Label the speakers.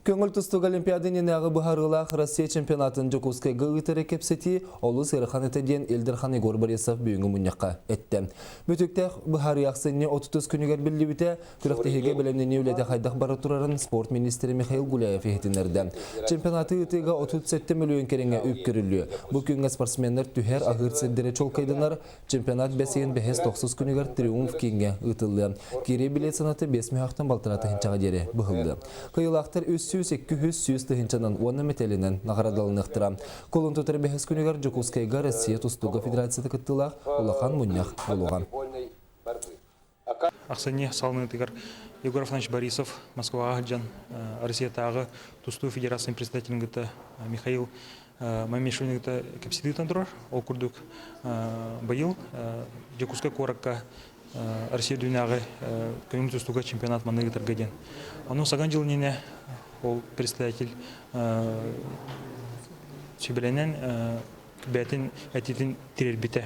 Speaker 1: Көңіл тұстық Олимпиадын енағы бұхарылақ Россия чемпионатын Жокускай ғығытыры кепсети, олы сырыхан етеден Элдерхан Игор Борисов бүйінгі мұняққа етті. Мүтіктәқ бұхары яқсынне 30 күнігер білі біте, күріқтігіге білімнені өлеті қайдақ бары тұрарын спорт министері Михаил Гуляев ехетінерді. Чемпионаты үтіға 37 миллион кереңе үп көрілі. Бұл күнгі спортсменлер түхер ағыр сәддері чолқайдынар, чемпионат бәсейін бәхес 90 күнігер триумф кенге ұтылды. Кері билет санаты 5 мехақтан балтыраты хинчаға дері бұғылды. Кайылақтар өссіз 200 тыгынчанан 10 метелінен нағарадалынықтыра. Колын тұтыр бәхес күнігер Жокускайға Россия тұстуға федерацияты күттілақ олақан мұнях болуған.
Speaker 2: Ақсане салынытығар Егор Афанович Борисов, Москва Агаджан, Россия тағы тұсту федерацияның председателінгіті Михаил Мамешевінгіті кепсидігітен тұрар. Ол күрдік байыл Жокускай қораққа Россия дүнияғы көңіл тұстуға чемпионат манығытыр гаден. Оның саған жылынене ол представитель сөйбеленен бәтін әтетін тирер біте.